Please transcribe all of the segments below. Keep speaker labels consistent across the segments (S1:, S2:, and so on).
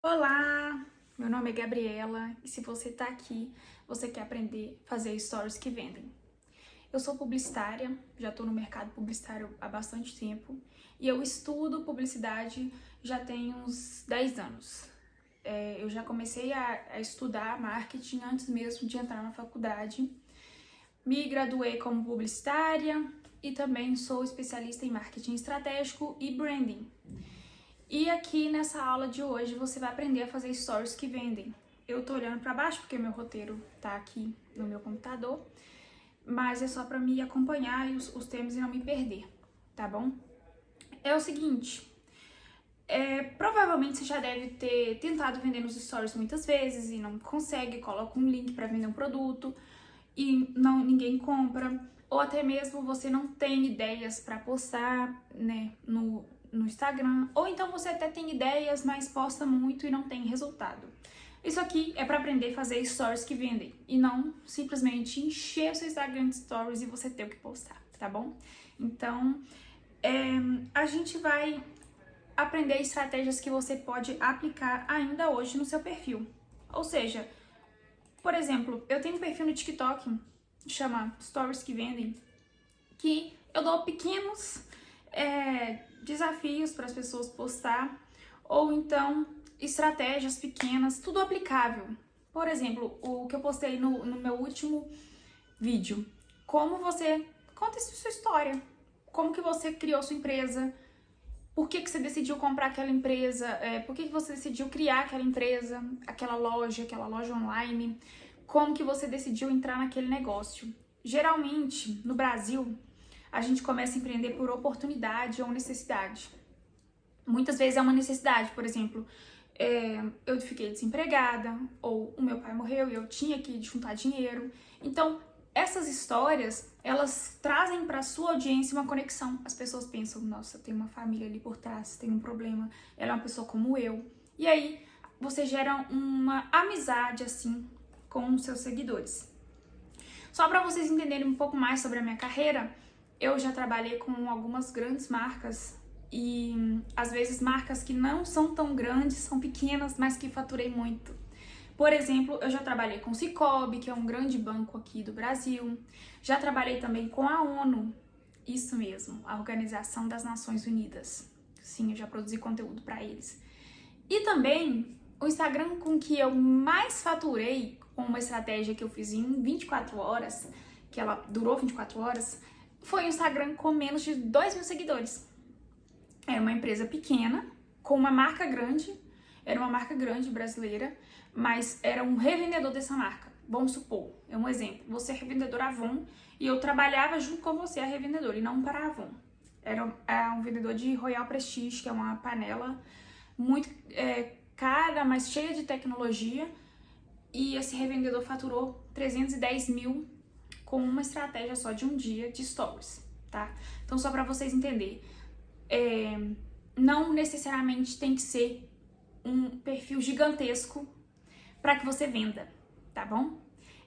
S1: Olá, meu nome é Gabriela e se você tá aqui, você quer aprender a fazer stories que vendem. Eu sou publicitária, já tô no mercado publicitário há bastante tempo e eu estudo publicidade já tem uns 10 anos. Eu já comecei a estudar marketing antes mesmo de entrar na faculdade. Me graduei como publicitária e também sou especialista em marketing estratégico e branding. E aqui nessa aula de hoje você vai aprender a fazer stories que vendem. Eu tô olhando para baixo porque meu roteiro tá aqui no meu computador, mas é só para me acompanhar e os temas e não me perder, tá bom? É o seguinte, provavelmente você já deve ter tentado vender nos stories muitas vezes e não consegue, coloca um link para vender um produto e ninguém compra, ou até mesmo você não tem ideias para postar, né, no Instagram, ou então você até tem ideias, mas posta muito e não tem resultado. Isso aqui é para aprender a fazer stories que vendem e não simplesmente encher o seu Instagram de stories e você ter o que postar, tá bom? Então, a gente vai aprender estratégias que você pode aplicar ainda hoje no seu perfil. Ou seja, por exemplo, eu tenho um perfil no TikTok, chama Stories que Vendem, que eu dou pequenos desafios para as pessoas postar, ou então estratégias pequenas, tudo aplicável. Por exemplo, o que eu postei no meu último vídeo. Como você conta sua história, como que você criou sua empresa, por que você decidiu comprar aquela empresa, por que você decidiu criar aquela empresa, aquela loja online, como que você decidiu entrar naquele negócio. Geralmente, no Brasil, a gente começa a empreender por oportunidade ou necessidade. Muitas vezes é uma necessidade, por exemplo, eu fiquei desempregada, ou o meu pai morreu e eu tinha que juntar dinheiro. Então, essas histórias, elas trazem para sua audiência uma conexão. As pessoas pensam, nossa, tem uma família ali por trás, tem um problema, ela é uma pessoa como eu. E aí, você gera uma amizade, assim, com os seus seguidores. Só para vocês entenderem um pouco mais sobre a minha carreira, eu já trabalhei com algumas grandes marcas e às vezes marcas que não são tão grandes, são pequenas, mas que faturei muito. Por exemplo, eu já trabalhei com o Sicoob, que é um grande banco aqui do Brasil. Já trabalhei também com a ONU, isso mesmo, a Organização das Nações Unidas. Sim, eu já produzi conteúdo para eles. E também o Instagram com que eu mais faturei, com uma estratégia que eu fiz em 24 horas, que ela durou 24 horas, foi um Instagram com menos de 2.000 seguidores. Era uma empresa pequena, com uma marca grande, era uma marca grande brasileira, mas era um revendedor dessa marca. Vamos supor, é um exemplo, você é revendedor Avon e eu trabalhava junto com você, a revendedora, e não para a Avon. Era um vendedor de Royal Prestige, que é uma panela muito cara, mas cheia de tecnologia, e esse revendedor faturou 310 mil com uma estratégia só de um dia de stories, tá? Então, só para vocês entenderem, não necessariamente tem que ser um perfil gigantesco para que você venda, tá bom?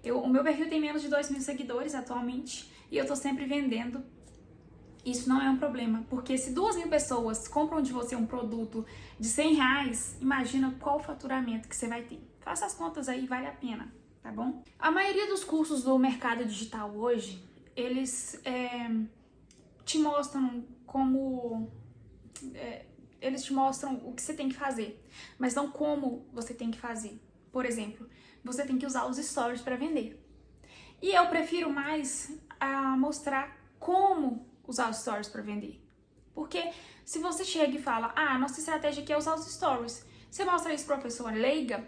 S1: O meu perfil tem menos de 2.000 seguidores atualmente e eu tô sempre vendendo. Isso não é um problema, porque se 2.000 pessoas compram de você um produto de 100 reais, imagina qual faturamento que você vai ter. Faça as contas aí, vale a pena, tá bom? A maioria dos cursos do mercado digital hoje, eles te mostram como... eles te mostram o que você tem que fazer, mas não como você tem que fazer. Por exemplo, você tem que usar os stories para vender. E eu prefiro mais mostrar como usar os stories para vender. Porque se você chega e fala, nossa estratégia aqui é usar os stories, você mostra isso para uma pessoa leiga,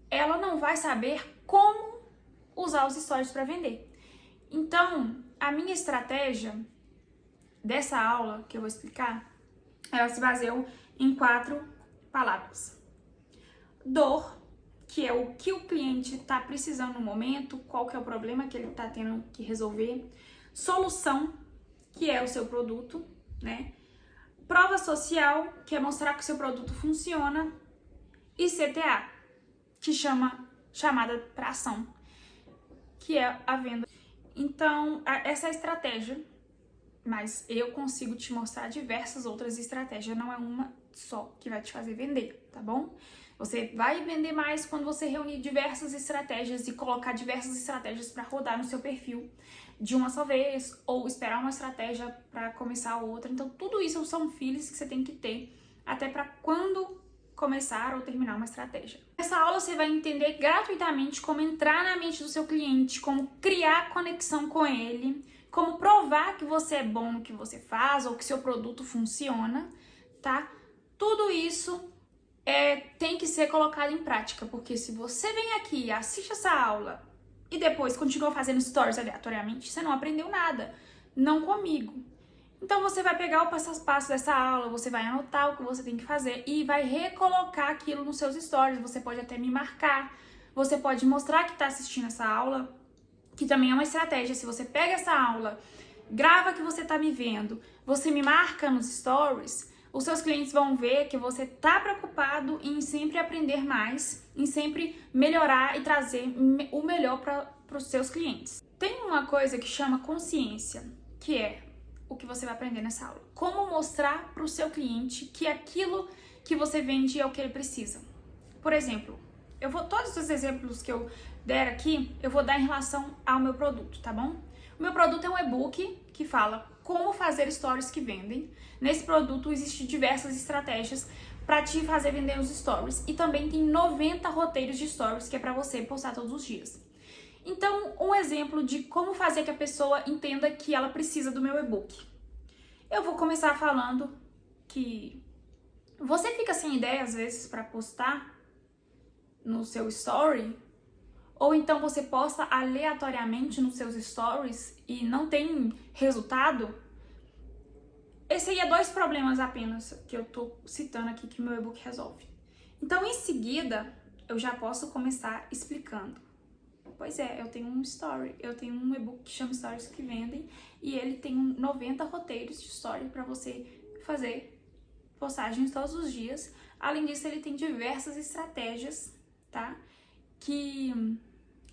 S1: ela não vai saber como usar os stories para vender. Então, a minha estratégia dessa aula que eu vou explicar, ela se baseou em 4 palavras. Dor, que é o que o cliente está precisando no momento, qual que é o problema que ele está tendo que resolver. Solução, que é o seu produto, né? Prova social, que é mostrar que o seu produto funciona. E CTA, que chamada para ação, que é a venda. Então, essa é a estratégia, mas eu consigo te mostrar diversas outras estratégias, não é uma só que vai te fazer vender, tá bom? Você vai vender mais quando você reunir diversas estratégias e colocar diversas estratégias para rodar no seu perfil de uma só vez, ou esperar uma estratégia para começar outra. Então, tudo isso são feelings que você tem que ter até para quando começar ou terminar uma estratégia. Nessa aula você vai entender gratuitamente como entrar na mente do seu cliente, como criar conexão com ele, como provar que você é bom no que você faz ou que seu produto funciona, tá? Tudo isso tem que ser colocado em prática, porque se você vem aqui e assiste essa aula e depois continua fazendo stories aleatoriamente, você não aprendeu nada, não comigo. Então você vai pegar o passo a passo dessa aula, você vai anotar o que você tem que fazer e vai recolocar aquilo nos seus stories. Você pode até me marcar, você pode mostrar que está assistindo essa aula, que também é uma estratégia. Se você pega essa aula, grava que você está me vendo, você me marca nos stories, os seus clientes vão ver que você está preocupado em sempre aprender mais, em sempre melhorar e trazer o melhor para os seus clientes. Tem uma coisa que chama consciência, que é o que você vai aprender nessa aula. Como mostrar para o seu cliente que aquilo que você vende é o que ele precisa. Por exemplo, todos os exemplos que eu der aqui, eu vou dar em relação ao meu produto, tá bom? O meu produto é um e-book que fala como fazer stories que vendem. Nesse produto existem diversas estratégias para te fazer vender os stories e também tem 90 roteiros de stories que é para você postar todos os dias. Então, um exemplo de como fazer que a pessoa entenda que ela precisa do meu e-book. Eu vou começar falando que você fica sem ideia às vezes para postar no seu story, ou então você posta aleatoriamente nos seus stories e não tem resultado. Esse aí é 2 problemas apenas que eu tô citando aqui que o meu e-book resolve. Então, em seguida, eu já posso começar explicando. Pois é, eu tenho um story, eu tenho um e-book que chama Stories que Vendem e ele tem 90 roteiros de story para você fazer postagens todos os dias. Além disso, ele tem diversas estratégias, tá? Que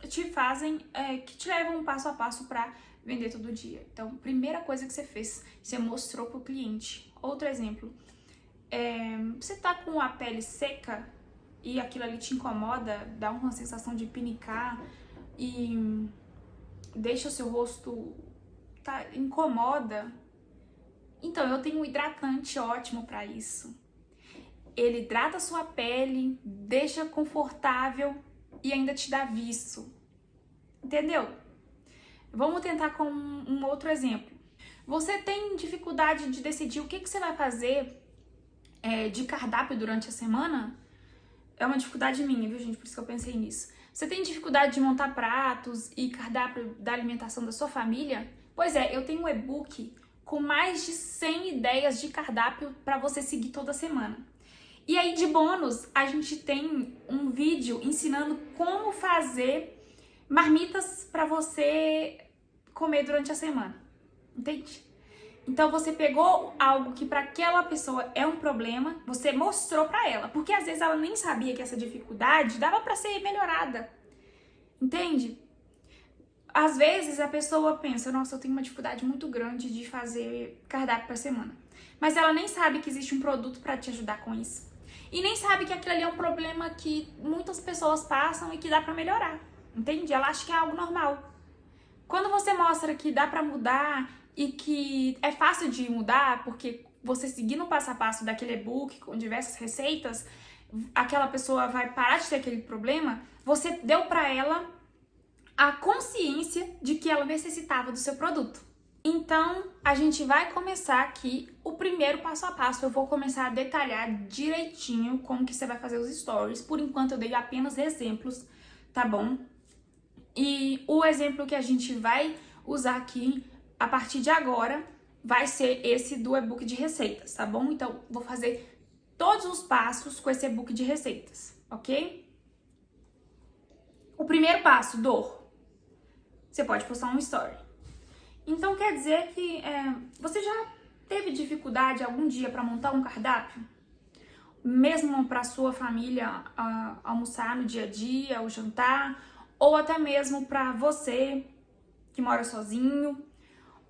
S1: te fazem, que te levam um passo a passo para vender todo dia. Então, primeira coisa que você fez, você mostrou pro cliente. Outro exemplo, você tá com a pele seca e aquilo ali te incomoda, dá uma sensação de pinicar e deixa o seu rosto, incomoda. Então, eu tenho um hidratante ótimo para isso. Ele hidrata a sua pele, deixa confortável e ainda te dá viço. Entendeu? Vamos tentar com um outro exemplo. Você tem dificuldade de decidir o que você vai fazer de cardápio durante a semana? É uma dificuldade minha, viu, gente? Por isso que eu pensei nisso. Você tem dificuldade de montar pratos e cardápio da alimentação da sua família? Pois é, eu tenho um e-book com mais de 100 ideias de cardápio para você seguir toda semana. E aí, de bônus, a gente tem um vídeo ensinando como fazer marmitas para você comer durante a semana. Entende? Então, você pegou algo que para aquela pessoa é um problema, você mostrou para ela, porque às vezes ela nem sabia que essa dificuldade dava para ser melhorada. Entende? Às vezes a pessoa pensa, nossa, eu tenho uma dificuldade muito grande de fazer cardápio para semana. Mas ela nem sabe que existe um produto para te ajudar com isso. E nem sabe que aquilo ali é um problema que muitas pessoas passam e que dá para melhorar. Entende? Ela acha que é algo normal. Quando você mostra que dá para mudar e que é fácil de mudar, porque você seguindo o passo a passo daquele e-book com diversas receitas, aquela pessoa vai parar de ter aquele problema, você deu para ela a consciência de que ela necessitava do seu produto. Então, a gente vai começar aqui o primeiro passo a passo. Eu vou começar a detalhar direitinho como que você vai fazer os stories. Por enquanto, eu dei apenas exemplos, tá bom? E o exemplo que a gente vai usar aqui, a partir de agora, vai ser esse do e-book de receitas, tá bom? Então, vou fazer todos os passos com esse e-book de receitas, ok? O primeiro passo, dor. Você pode postar um story. Então, quer dizer que você já teve dificuldade algum dia para montar um cardápio? Mesmo para sua família almoçar no dia a dia, ou jantar, ou até mesmo para você que mora sozinho,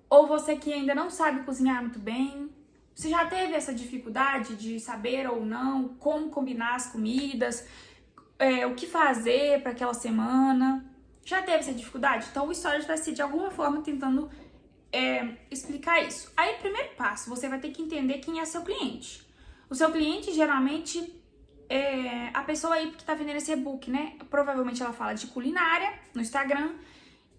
S1: ou você que ainda não sabe cozinhar muito bem, Você já teve essa dificuldade de saber ou não como combinar as comidas, o que fazer para aquela semana? Já teve essa dificuldade? Então o Stories vai ser de alguma forma tentando explicar isso. Aí, primeiro passo, você vai ter que entender quem é seu cliente. O seu cliente, geralmente, é a pessoa aí que tá vendendo esse e-book, né? Provavelmente ela fala de culinária no Instagram,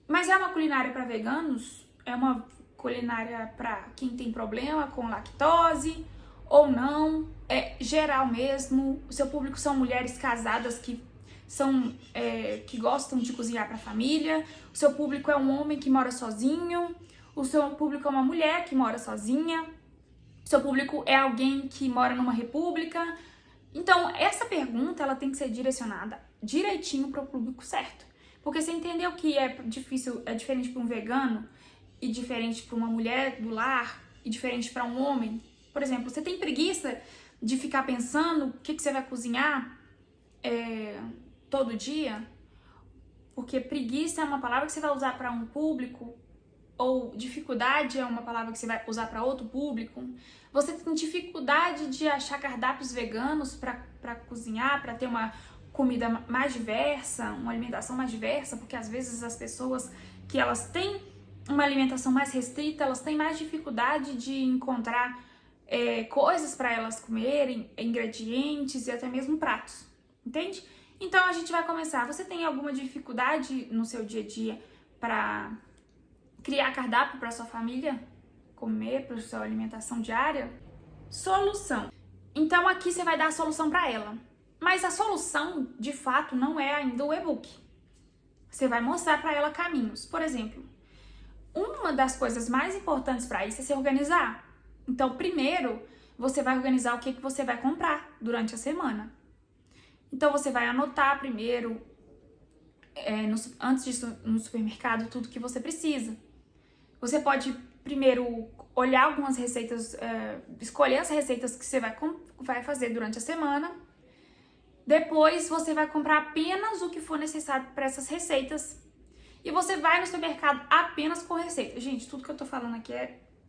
S1: mas é uma culinária para veganos? É uma culinária para quem tem problema com lactose ou não? É geral mesmo? O seu público são mulheres casadas que gostam de cozinhar para a família? O seu público é um homem que mora sozinho? O seu público é uma mulher que mora sozinha? O seu público é alguém que mora numa república? Então, essa pergunta ela tem que ser direcionada direitinho para o público certo. Porque você entendeu que é difícil, é diferente para um vegano e diferente para uma mulher do lar e diferente para um homem? Por exemplo, você tem preguiça de ficar pensando o que você vai cozinhar todo dia? Porque preguiça é uma palavra que você vai usar para um público, ou dificuldade é uma palavra que você vai usar para outro público. Você tem dificuldade de achar cardápios veganos para cozinhar, para ter uma comida mais diversa, uma alimentação mais diversa, porque às vezes as pessoas que elas têm uma alimentação mais restrita, elas têm mais dificuldade de encontrar coisas para elas comerem, ingredientes e até mesmo pratos, entende? Então a gente vai começar. Você tem alguma dificuldade no seu dia a dia para criar cardápio para sua família comer, para sua alimentação diária? Solução. Então aqui você vai dar a solução para ela. Mas a solução, de fato, não é ainda o e-book. Você vai mostrar para ela caminhos. Por exemplo, uma das coisas mais importantes para isso é se organizar. Então, primeiro, você vai organizar o que você vai comprar durante a semana. Então, você vai anotar primeiro, antes disso, no supermercado, tudo que você precisa. Você pode primeiro olhar algumas receitas, escolher as receitas que você vai fazer durante a semana. Depois você vai comprar apenas o que for necessário para essas receitas. E você vai no supermercado apenas com receita. Gente, tudo que eu tô falando aqui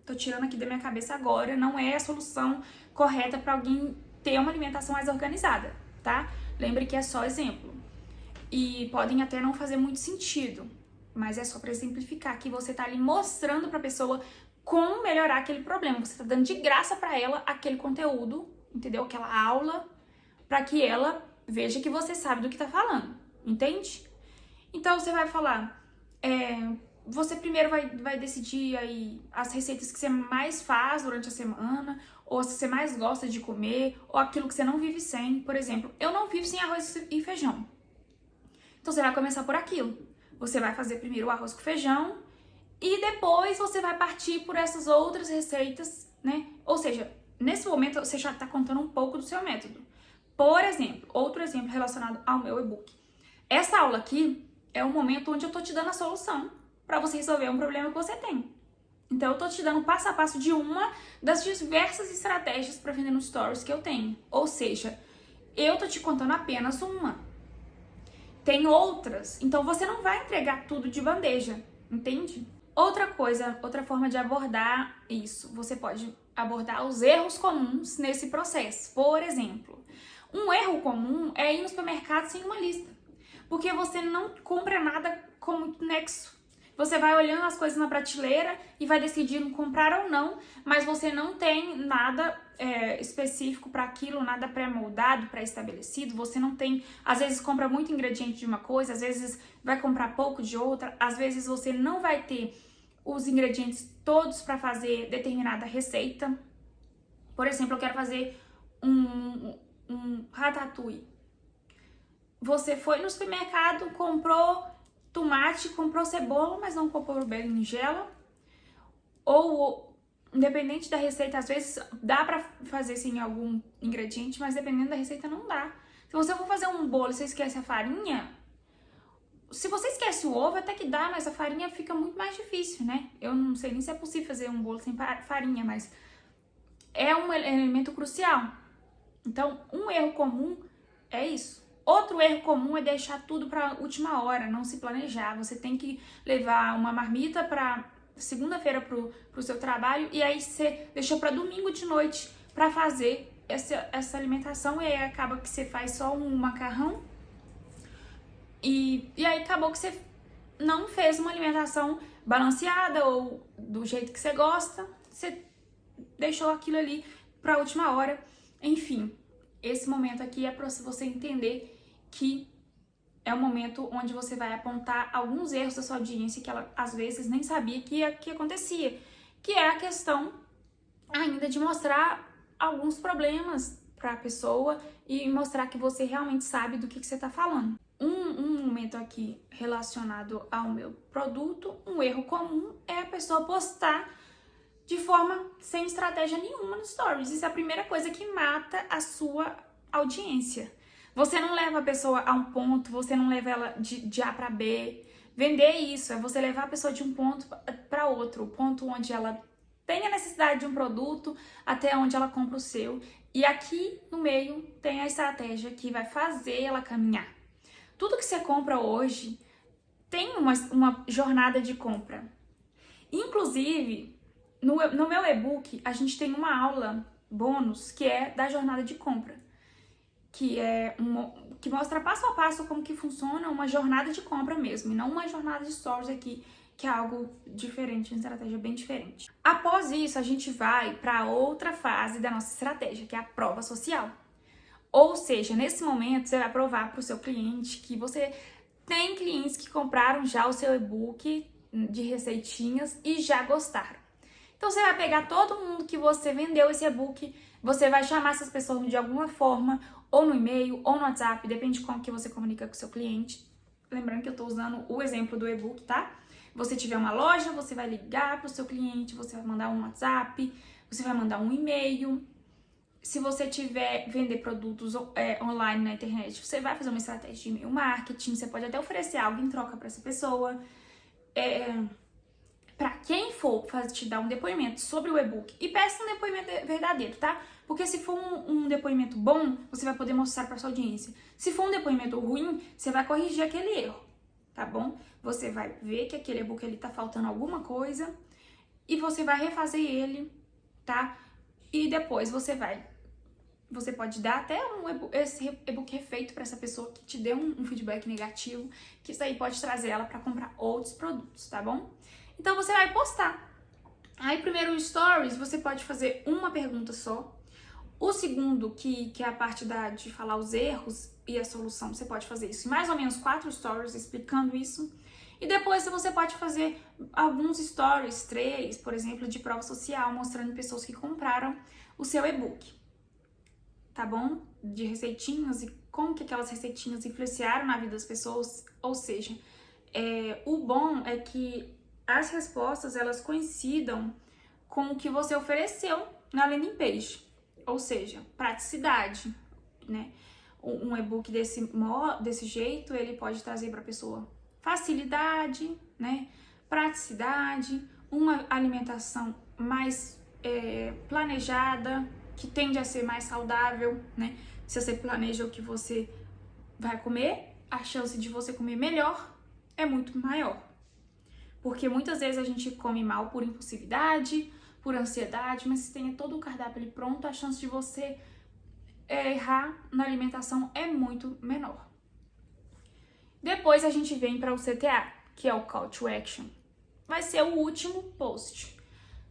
S1: tô tirando aqui da minha cabeça agora, não é a solução correta para alguém ter uma alimentação mais organizada, tá? Lembre que é só exemplo. E podem até não fazer muito sentido, mas é só para exemplificar que você tá ali mostrando para a pessoa como melhorar aquele problema. Você tá dando de graça para ela aquele conteúdo, entendeu? Aquela aula, para que ela veja que você sabe do que tá falando, entende? Então você vai falar, você primeiro vai decidir aí as receitas que você mais faz durante a semana, ou se você mais gosta de comer, ou aquilo que você não vive sem. Por exemplo, eu não vivo sem arroz e feijão. Então você vai começar por aquilo. Você vai fazer primeiro o arroz com feijão e depois você vai partir por essas outras receitas, né? Ou seja, nesse momento você já tá contando um pouco do seu método. Por exemplo, outro exemplo relacionado ao meu e-book. Essa aula aqui é o momento onde eu tô te dando a solução para você resolver um problema que você tem. Então eu tô te dando passo a passo de uma das diversas estratégias para vender no Stories que eu tenho. Ou seja, eu tô te contando apenas uma. Tem outras, então você não vai entregar tudo de bandeja, entende? Outra coisa, outra forma de abordar isso, você pode abordar os erros comuns nesse processo. Por exemplo, um erro comum é ir no supermercado sem uma lista, porque você não compra nada com muito nexo. Você vai olhando as coisas na prateleira e vai decidindo comprar ou não, mas você não tem nada específico para aquilo, nada pré-moldado, pré-estabelecido. Você não tem, às vezes compra muito ingrediente de uma coisa, às vezes vai comprar pouco de outra, às vezes você não vai ter os ingredientes todos para fazer determinada receita. Por exemplo, eu quero fazer um ratatouille. Você foi no supermercado, comprou tomate, comprou cebola, mas não comprou berinjela. Ou, independente da receita, às vezes dá pra fazer sem algum ingrediente, mas dependendo da receita não dá. Se você for fazer um bolo e você esquece a farinha, se você esquece o ovo, até que dá, mas a farinha fica muito mais difícil, né? Eu não sei nem se é possível fazer um bolo sem farinha, mas é um elemento crucial. Então, um erro comum é isso. Outro erro comum é deixar tudo para a última hora, não se planejar. Você tem que levar uma marmita para segunda-feira pro seu trabalho e aí você deixou para domingo de noite para fazer essa alimentação e aí acaba que você faz só um macarrão e aí acabou que você não fez uma alimentação balanceada ou do jeito que você gosta, você deixou aquilo ali para a última hora. Enfim, esse momento aqui é para você entender que é um momento onde você vai apontar alguns erros da sua audiência que ela às vezes nem sabia que acontecia, que é a questão ainda de mostrar alguns problemas para a pessoa e mostrar que você realmente sabe do que você está falando. Um momento aqui relacionado ao meu produto, um erro comum é a pessoa postar de forma sem estratégia nenhuma no Stories. Isso é a primeira coisa que mata a sua audiência. Você não leva a pessoa a um ponto, você não leva ela de A para B. Vender isso é você levar a pessoa de um ponto para outro, o ponto onde ela tem a necessidade de um produto até onde ela compra o seu. E aqui no meio tem a estratégia que vai fazer ela caminhar. Tudo que você compra hoje tem uma jornada de compra. Inclusive, no meu e-book, a gente tem uma aula bônus que é da jornada de compra. Que mostra passo a passo como que funciona uma jornada de compra mesmo, e não uma jornada de stories aqui, que é algo diferente, uma estratégia bem diferente. Após isso, a gente vai para outra fase da nossa estratégia, que é a prova social. Ou seja, nesse momento, você vai provar para o seu cliente que você tem clientes que compraram já o seu e-book de receitinhas e já gostaram. Então, você vai pegar todo mundo que você vendeu esse e-book, você vai chamar essas pessoas de alguma forma, ou no e-mail, ou no WhatsApp, depende de como que você comunica com o seu cliente. Lembrando que eu estou usando o exemplo do e-book, tá? Você tiver uma loja, você vai ligar para o seu cliente, você vai mandar um WhatsApp, você vai mandar um e-mail. Se você tiver vender produtos online na internet, você vai fazer uma estratégia de e-mail marketing, você pode até oferecer algo em troca para essa pessoa. Para quem for te dar um depoimento sobre o e-book, e peça um depoimento verdadeiro, tá? Porque se for um depoimento bom, você vai poder mostrar para sua audiência. Se for um depoimento ruim, você vai corrigir aquele erro, tá bom? Você vai ver que aquele e-book ele tá faltando alguma coisa e você vai refazer ele, tá? E depois você pode dar até esse e-book refeito para essa pessoa que te deu um feedback negativo, que isso aí pode trazer ela para comprar outros produtos, tá bom? Então você vai postar. Aí primeiro o stories, você pode fazer uma pergunta só. O segundo, que é a parte de falar os erros e a solução, você pode fazer isso em mais ou menos 4 stories explicando isso. E depois você pode fazer alguns stories, 3, por exemplo, de prova social, mostrando pessoas que compraram o seu e-book. Tá bom? De receitinhas e como que aquelas receitinhas influenciaram na vida das pessoas. Ou seja, o bom é que as respostas elas coincidam com o que você ofereceu na landing page. Ou seja, praticidade, né? Um e-book desse jeito, ele pode trazer para a pessoa facilidade, né? Praticidade, uma alimentação mais planejada, que tende a ser mais saudável, né? Se você planeja o que você vai comer, a chance de você comer melhor é muito maior. Porque muitas vezes a gente come mal por impulsividade, por ansiedade, mas se tem todo o cardápio ali pronto, a chance de você errar na alimentação é muito menor. Depois a gente vem para o CTA, que é o Call to Action. Vai ser o último post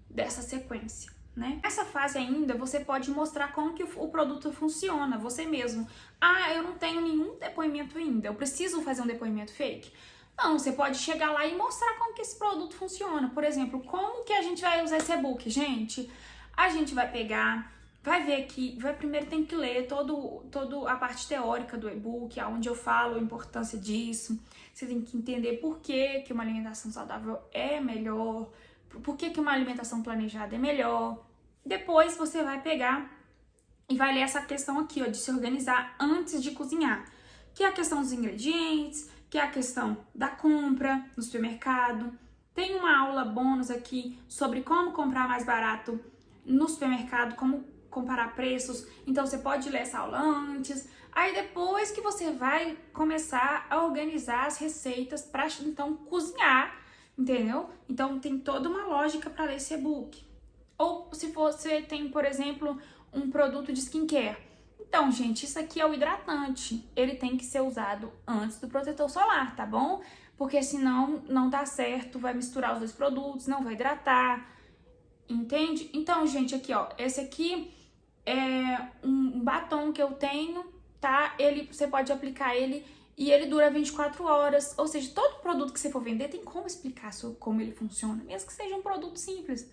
S1: dessa sequência, né? Nessa fase ainda, você pode mostrar como que o produto funciona, você mesmo. Ah, eu não tenho nenhum depoimento ainda, eu preciso fazer um depoimento fake? Não, você pode chegar lá e mostrar como que esse produto funciona. Por exemplo, como que a gente vai usar esse e-book? Gente, a gente vai pegar, vai ver aqui, primeiro tem que ler toda a parte teórica do e-book, onde eu falo a importância disso. Você tem que entender por que uma alimentação saudável é melhor, por que uma alimentação planejada é melhor. Depois você vai pegar e vai ler essa questão aqui, ó, de se organizar antes de cozinhar, que é a questão dos ingredientes, que é a questão da compra no supermercado. Tem uma aula bônus aqui sobre como comprar mais barato no supermercado, como comparar preços. Então você pode ler essa aula antes. Aí depois que você vai começar a organizar as receitas para então cozinhar entendeu? Então tem toda uma lógica para ler esse e-book. Ou se você tem, por exemplo, um produto de skincare. Então, gente, isso aqui é o hidratante. Ele tem que ser usado antes do protetor solar, tá bom? Porque senão não dá certo, vai misturar os dois produtos, não vai hidratar, entende? Então, gente, aqui, ó, esse aqui é um batom que eu tenho, tá? Você pode aplicar ele e ele dura 24 horas. Ou seja, todo produto que você for vender tem como explicar sobre como ele funciona, mesmo que seja um produto simples.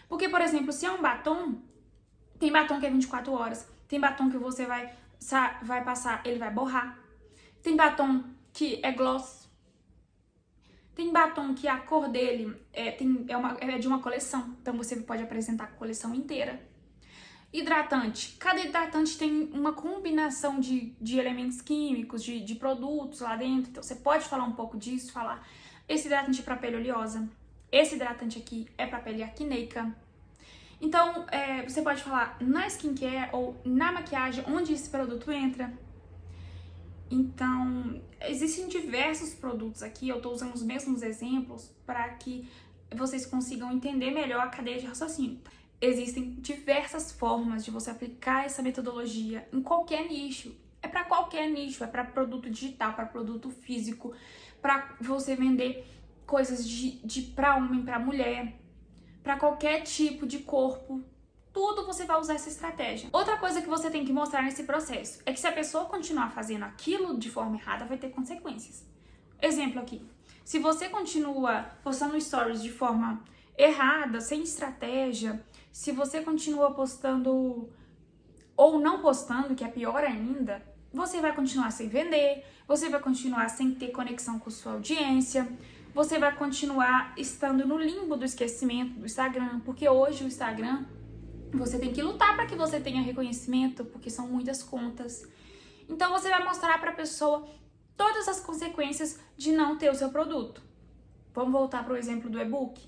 S1: Porque, por exemplo, se é um batom, tem batom que é 24 horas, tem batom que você vai passar, ele vai borrar. Tem batom que é gloss. Tem batom que a cor dele é de uma coleção, então você pode apresentar a coleção inteira. Hidratante. Cada hidratante tem uma combinação de elementos químicos, de produtos lá dentro, então você pode falar um pouco disso, falar esse hidratante é para pele oleosa, esse hidratante aqui é para pele acneica. Então, você pode falar na skincare ou na maquiagem onde esse produto entra. Então, existem diversos produtos aqui, eu estou usando os mesmos exemplos para que vocês consigam entender melhor a cadeia de raciocínio. Existem diversas formas de você aplicar essa metodologia em qualquer nicho. É para qualquer nicho, é para produto digital, para produto físico, para você vender coisas para homem, para mulher, para qualquer tipo de corpo. Tudo você vai usar essa estratégia. Outra coisa que você tem que mostrar nesse processo é que se a pessoa continuar fazendo aquilo de forma errada, vai ter consequências. Exemplo aqui. Se você continua postando stories de forma errada, sem estratégia, se você continua postando ou não postando, que é pior ainda, você vai continuar sem vender, você vai continuar sem ter conexão com sua audiência, você vai continuar estando no limbo do esquecimento do Instagram, porque hoje o Instagram você tem que lutar para que você tenha reconhecimento, porque são muitas contas. Então você vai mostrar para a pessoa todas as consequências de não ter o seu produto. Vamos voltar para o exemplo do e-book.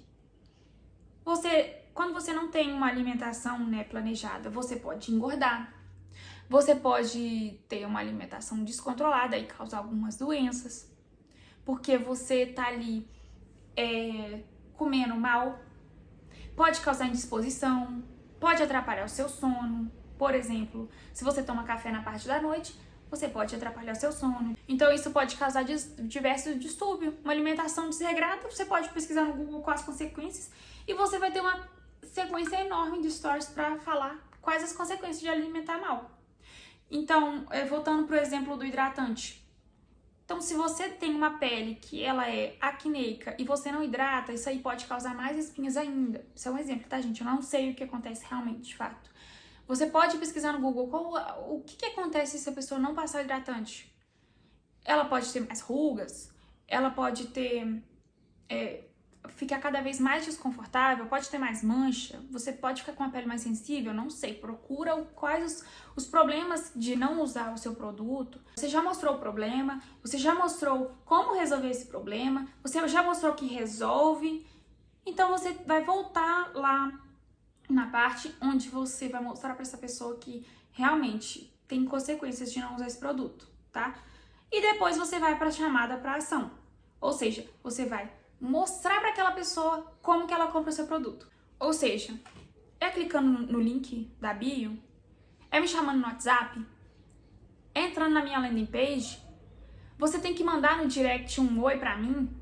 S1: Quando você não tem uma alimentação, né, planejada, você pode engordar. Você pode ter uma alimentação descontrolada e causar algumas doenças. Porque você tá ali comendo mal. Pode causar indisposição. Pode atrapalhar o seu sono. Por exemplo, se você toma café na parte da noite, você pode atrapalhar o seu sono. Então isso pode causar diversos distúrbios. Uma alimentação desregrada, você pode pesquisar no Google quais as consequências e você vai ter uma sequência enorme de stories para falar quais as consequências de alimentar mal. Então, voltando para o exemplo do hidratante. Então, se você tem uma pele que ela é acneica e você não hidrata, isso aí pode causar mais espinhas ainda. Isso é um exemplo, tá, gente? Eu não sei o que acontece realmente, de fato. Você pode pesquisar no Google o que acontece se a pessoa não passar hidratante. Ela pode ter mais rugas, ela pode ter... ficar cada vez mais desconfortável, pode ter mais mancha, você pode ficar com a pele mais sensível, não sei. Procura quais os problemas de não usar o seu produto. Você já mostrou o problema, você já mostrou como resolver esse problema, você já mostrou que resolve. Então você vai voltar lá na parte onde você vai mostrar para essa pessoa que realmente tem consequências de não usar esse produto, tá? E depois você vai para a chamada para ação. Ou seja, você vai mostrar para aquela pessoa como que ela compra o seu produto. Ou seja, clicando no link da bio, me chamando no WhatsApp, entrando na minha landing page, você tem que mandar no direct um oi pra mim,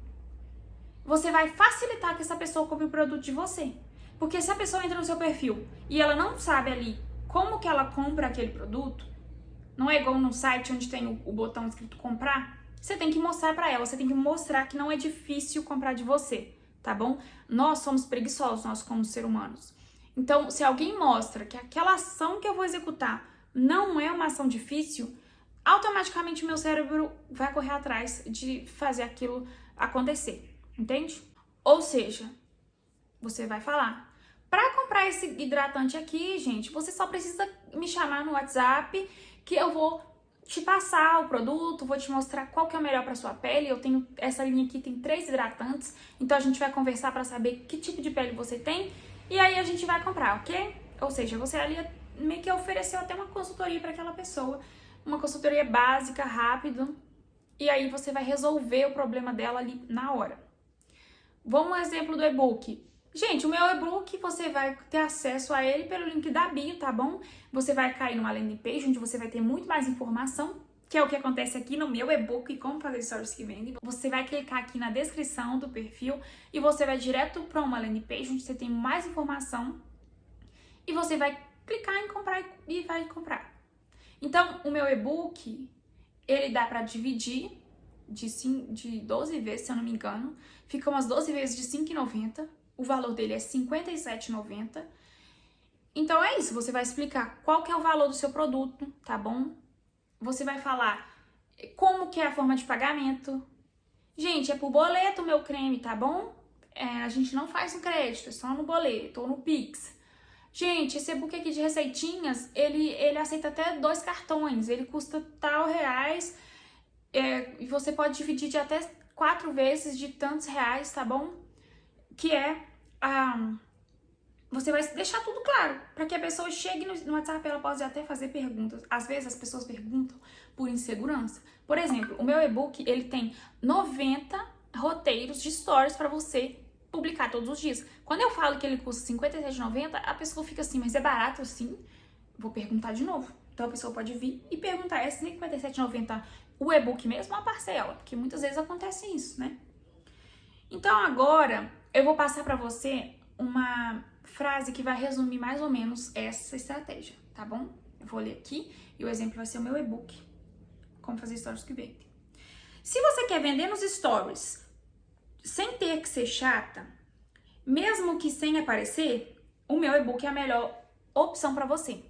S1: você vai facilitar que essa pessoa compre o produto de você. Porque se a pessoa entra no seu perfil e ela não sabe ali como que ela compra aquele produto, não é igual no site onde tem o botão escrito comprar, você tem que mostrar pra ela, você tem que mostrar que não é difícil comprar de você, tá bom? Nós somos preguiçosos, nós como seres humanos. Então, se alguém mostra que aquela ação que eu vou executar não é uma ação difícil, automaticamente o meu cérebro vai correr atrás de fazer aquilo acontecer, entende? Ou seja, você vai falar, para comprar esse hidratante aqui, gente, você só precisa me chamar no WhatsApp que eu vou te passar o produto, vou te mostrar qual que é o melhor para sua pele. Eu tenho essa linha aqui, tem 3 hidratantes, então a gente vai conversar para saber que tipo de pele você tem e aí a gente vai comprar, ok? Ou seja, você ali meio que ofereceu até uma consultoria para aquela pessoa, uma consultoria básica, rápido, e aí você vai resolver o problema dela ali na hora. Vamos um exemplo do e-book. Gente, o meu e-book, você vai ter acesso a ele pelo link da bio, tá bom? Você vai cair numa landing page onde você vai ter muito mais informação, que é o que acontece aqui no meu e-book, Como Fazer Stories que Vendem. Você vai clicar aqui na descrição do perfil e você vai direto para uma landing page onde você tem mais informação e você vai clicar em comprar e vai comprar. Então, o meu e-book, ele dá para dividir de 12 vezes, se eu não me engano. Fica umas 12 vezes de R$ 5,90. O valor dele é R$ 57,90. Então é isso, você vai explicar qual que é o valor do seu produto, tá bom? Você vai falar como que é a forma de pagamento. Gente, é por boleto o meu creme, tá bom? A gente não faz no crédito, é só no boleto ou no Pix. Gente, esse e-book aqui de receitinhas, ele aceita até 2 cartões, ele custa tal reais, e você pode dividir de até 4 vezes de tantos reais, tá bom? Que você vai deixar tudo claro, para que a pessoa chegue no WhatsApp, ela pode até fazer perguntas. Às vezes as pessoas perguntam por insegurança. Por exemplo, o meu e-book, ele tem 90 roteiros de stories para você publicar todos os dias. Quando eu falo que ele custa R$ 57,90, a pessoa fica assim, mas é barato assim? Vou perguntar de novo. Então a pessoa pode vir e perguntar, é R$ 57,90 o e-book mesmo ou a parcela? Porque muitas vezes acontece isso, né? Então agora eu vou passar para você uma frase que vai resumir mais ou menos essa estratégia, tá bom? Eu vou ler aqui e o exemplo vai ser o meu e-book, Como Fazer Stories que Vendem. Se você quer vender nos stories sem ter que ser chata, mesmo que sem aparecer, o meu e-book é a melhor opção para você.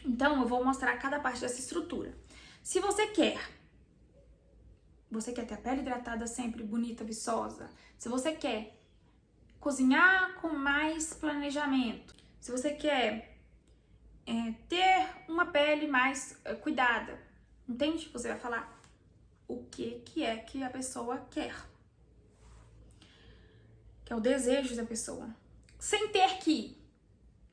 S1: Então eu vou mostrar cada parte dessa estrutura. Se você quer ter a pele hidratada sempre bonita, viçosa, se você quer cozinhar com mais planejamento, se você quer ter uma pele mais cuidada, entende? Você vai falar o que é que a pessoa quer, que é o desejo da pessoa, sem ter que,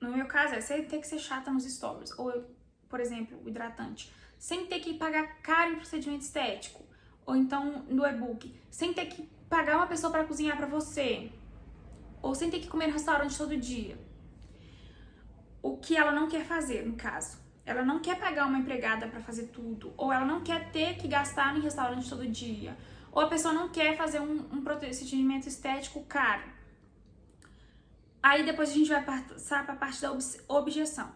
S1: no meu caso sem ter que ser chata nos stories, ou por exemplo, o hidratante, sem ter que pagar caro em procedimento estético, ou então no e-book, sem ter que pagar uma pessoa para cozinhar para você, ou sem ter que comer no restaurante todo dia. O que ela não quer fazer, no caso. Ela não quer pagar uma empregada para fazer tudo, ou ela não quer ter que gastar no restaurante todo dia, ou a pessoa não quer fazer um procedimento estético caro. Aí depois a gente vai passar para a parte da objeção.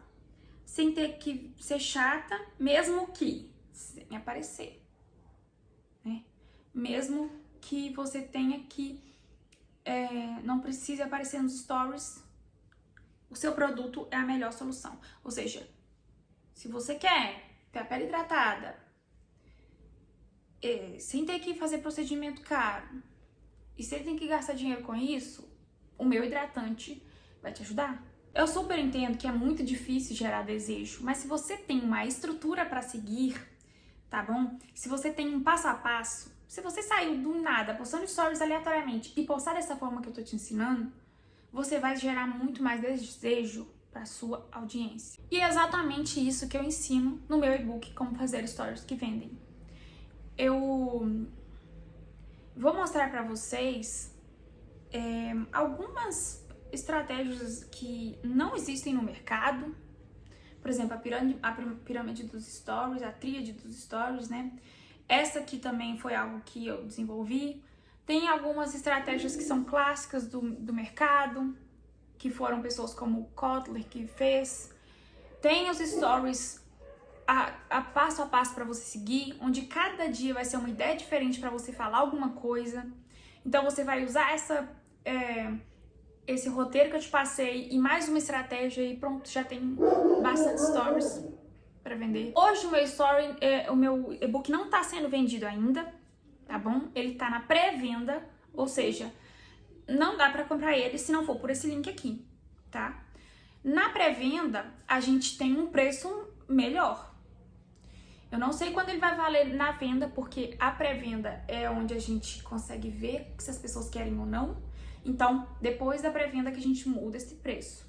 S1: Sem ter que ser chata, mesmo que sem aparecer, né? Mesmo que você tenha que não precise aparecer nos stories, o seu produto é a melhor solução. Ou seja, se você quer ter a pele hidratada, sem ter que fazer procedimento caro, e sem ter que gastar dinheiro com isso, o meu hidratante vai te ajudar. Eu super entendo que é muito difícil gerar desejo, mas se você tem uma estrutura para seguir, tá bom? Se você tem um passo a passo, se você saiu do nada, postando stories aleatoriamente e postar dessa forma que eu tô te ensinando, você vai gerar muito mais desejo para sua audiência. E é exatamente isso que eu ensino no meu e-book, Como Fazer Stories que Vendem. Eu vou mostrar para vocês algumas estratégias que não existem no mercado. Por exemplo, a pirâmide dos stories, a tríade dos stories, né? Essa aqui também foi algo que eu desenvolvi. Tem algumas estratégias que são clássicas do mercado, que foram pessoas como o Kotler que fez. Tem os stories a passo para você seguir, onde cada dia vai ser uma ideia diferente para você falar alguma coisa. Então você vai usar esse roteiro que eu te passei e mais uma estratégia e pronto, já tem bastante stories para vender. Hoje o meu e-book não tá sendo vendido ainda, tá bom? Ele tá na pré-venda, ou seja, não dá para comprar ele se não for por esse link aqui, tá? Na pré-venda, a gente tem um preço melhor. Eu não sei quando ele vai valer na venda, porque a pré-venda é onde a gente consegue ver se as pessoas querem ou não. Então, depois da pré-venda que a gente muda esse preço.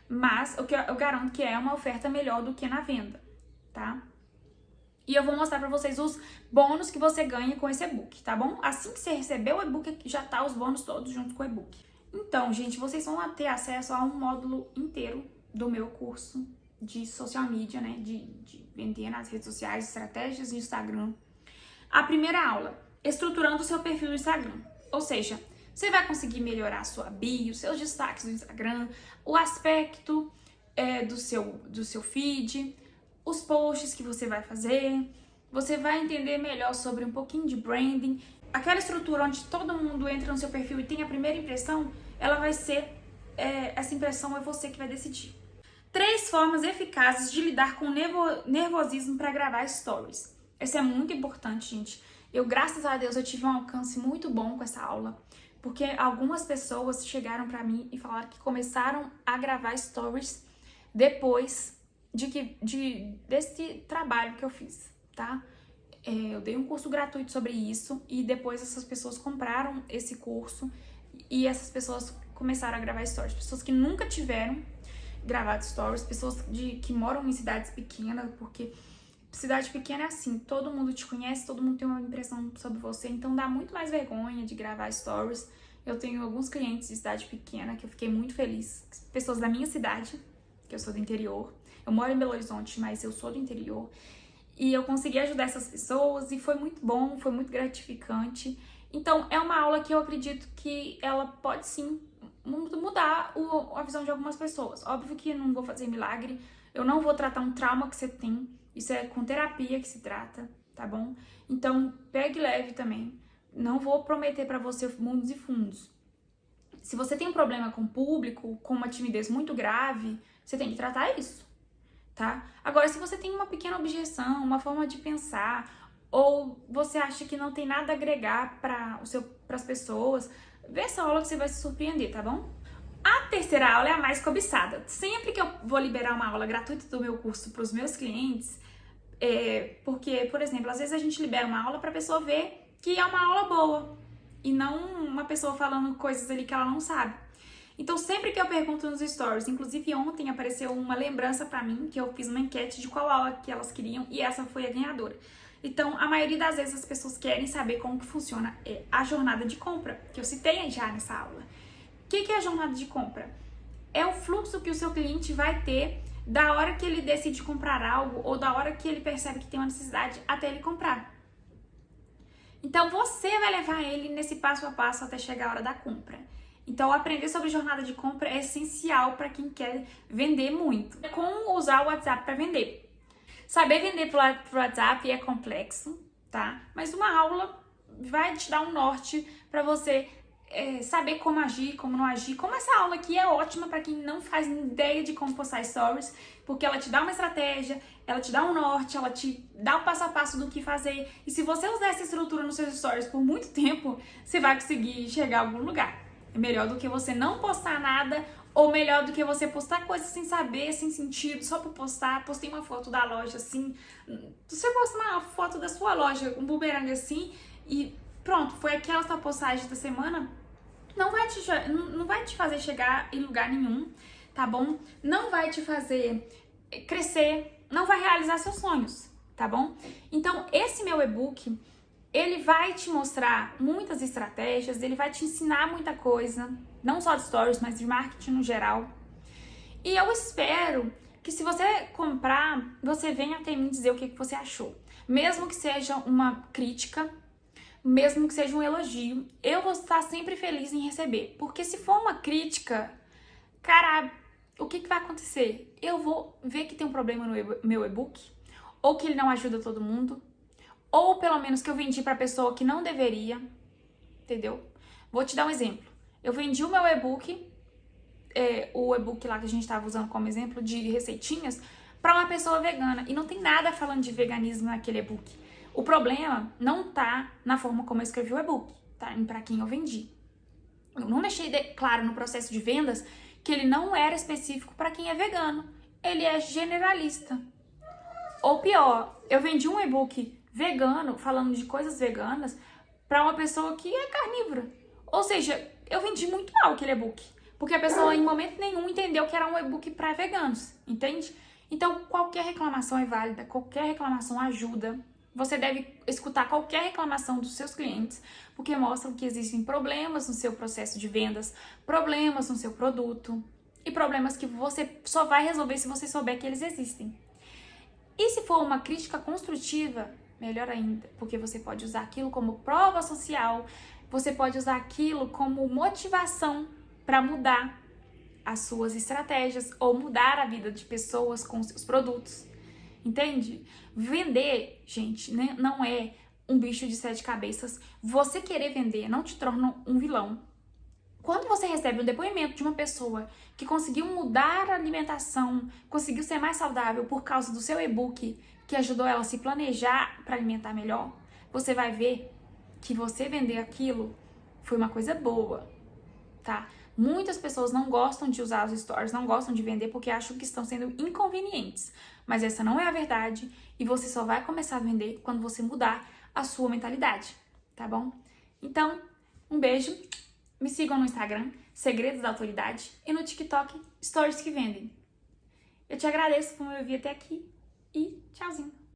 S1: Mas o que eu garanto que é uma oferta melhor do que na venda, tá? E eu vou mostrar pra vocês os bônus que você ganha com esse e-book, tá bom? Assim que você receber o e-book, já tá os bônus todos junto com o e-book. Então, gente, vocês vão ter acesso a um módulo inteiro do meu curso de social media, né? De vender nas redes sociais, estratégias de Instagram. A primeira aula, estruturando o seu perfil do Instagram. Ou seja, você vai conseguir melhorar a sua bio, seus destaques do Instagram, o aspecto do seu feed, os posts que você vai fazer. Você vai entender melhor sobre um pouquinho de branding. Aquela estrutura onde todo mundo entra no seu perfil e tem a primeira impressão, ela vai ser, essa impressão é você que vai decidir. 3 formas eficazes de lidar com nervosismo para gravar stories. Isso é muito importante, gente. Graças a Deus, eu tive um alcance muito bom com essa aula, porque algumas pessoas chegaram para mim e falaram que começaram a gravar stories depois desse trabalho que eu fiz, tá? Eu dei um curso gratuito sobre isso e depois essas pessoas compraram esse curso e essas pessoas começaram a gravar stories. Pessoas que nunca tiveram gravado stories, pessoas que moram em cidades pequenas, porque cidade pequena é assim, todo mundo te conhece, todo mundo tem uma impressão sobre você, então dá muito mais vergonha de gravar stories. Eu tenho alguns clientes de cidade pequena que eu fiquei muito feliz, pessoas da minha cidade, que eu sou do interior. Eu moro em Belo Horizonte, mas eu sou do interior. E eu consegui ajudar essas pessoas e foi muito bom, foi muito gratificante. Então, é uma aula que eu acredito que ela pode sim mudar a visão de algumas pessoas. Óbvio que eu não vou fazer milagre, eu não vou tratar um trauma que você tem, isso é com terapia que se trata, tá bom? Então, pegue leve também. Não vou prometer pra você mundos e fundos. Se você tem um problema com o público, com uma timidez muito grave, você tem que tratar isso, tá? Agora, se você tem uma pequena objeção, uma forma de pensar, ou você acha que não tem nada a agregar para as pessoas, vê essa aula que você vai se surpreender, tá bom? A terceira aula é a mais cobiçada. Sempre que eu vou liberar uma aula gratuita do meu curso para os meus clientes, porque, por exemplo, às vezes a gente libera uma aula para a pessoa ver que é uma aula boa e não uma pessoa falando coisas ali que ela não sabe. Então, sempre que eu pergunto nos stories, inclusive ontem apareceu uma lembrança pra mim, que eu fiz uma enquete de qual aula que elas queriam e essa foi a ganhadora. Então, a maioria das vezes as pessoas querem saber como que funciona a jornada de compra, que eu citei já nessa aula. O que é a jornada de compra? É o fluxo que o seu cliente vai ter da hora que ele decide comprar algo ou da hora que ele percebe que tem uma necessidade até ele comprar. Então, você vai levar ele nesse passo a passo até chegar a hora da compra. Então, aprender sobre jornada de compra é essencial para quem quer vender muito. Como usar o WhatsApp para vender. Saber vender pro WhatsApp é complexo, tá? Mas uma aula vai te dar um norte para você saber como agir, como não agir. Como essa aula aqui é ótima para quem não faz ideia de como postar stories, porque ela te dá uma estratégia, ela te dá um norte, ela te dá o passo a passo do que fazer. E se você usar essa estrutura nos seus stories por muito tempo, você vai conseguir chegar a algum lugar. É melhor do que você não postar nada, ou melhor do que você postar coisas sem saber, sem sentido, só por postar. Postei uma foto da loja assim, você posta uma foto da sua loja, um bumerangue assim, e pronto, foi aquela sua postagem da semana, não vai te fazer chegar em lugar nenhum, tá bom? Não vai te fazer crescer, não vai realizar seus sonhos, tá bom? Então, esse meu e-book, ele vai te mostrar muitas estratégias, ele vai te ensinar muita coisa, não só de stories, mas de marketing no geral. E eu espero que se você comprar, você venha até mim dizer o que você achou. Mesmo que seja uma crítica, mesmo que seja um elogio, eu vou estar sempre feliz em receber. Porque se for uma crítica, cara, o que vai acontecer? Eu vou ver que tem um problema no meu e-book, ou que ele não ajuda todo mundo, ou pelo menos que eu vendi para pessoa que não deveria, entendeu? Vou te dar um exemplo. Eu vendi o meu e-book, o e-book lá que a gente estava usando como exemplo de receitinhas, para uma pessoa vegana. E não tem nada falando de veganismo naquele e-book. O problema não tá na forma como eu escrevi o e-book, tá? Para quem eu vendi. Eu não deixei claro no processo de vendas que ele não era específico para quem é vegano. Ele é generalista. Ou pior, eu vendi um e-book vegano, falando de coisas veganas, para uma pessoa que é carnívora. Ou seja, eu vendi muito mal aquele e-book, porque a pessoa em momento nenhum entendeu que era um e-book para veganos, entende? Então, qualquer reclamação é válida, qualquer reclamação ajuda. Você deve escutar qualquer reclamação dos seus clientes, porque mostram que existem problemas no seu processo de vendas, problemas no seu produto e problemas que você só vai resolver se você souber que eles existem. E se for uma crítica construtiva, melhor ainda, porque você pode usar aquilo como prova social, você pode usar aquilo como motivação para mudar as suas estratégias ou mudar a vida de pessoas com seus produtos. Entende? Vender, gente, né, não é um bicho de 7 cabeças. Você querer vender não te torna um vilão. Quando você recebe um depoimento de uma pessoa que conseguiu mudar a alimentação, conseguiu ser mais saudável por causa do seu e-book, que ajudou ela a se planejar para alimentar melhor, você vai ver que você vender aquilo foi uma coisa boa, tá? Muitas pessoas não gostam de usar os stories, não gostam de vender porque acham que estão sendo inconvenientes. Mas essa não é a verdade e você só vai começar a vender quando você mudar a sua mentalidade, tá bom? Então, um beijo. Me sigam no Instagram, Segredos da Autoridade, e no TikTok, Stories que Vendem. Eu te agradeço por me ouvir até aqui e tchauzinho!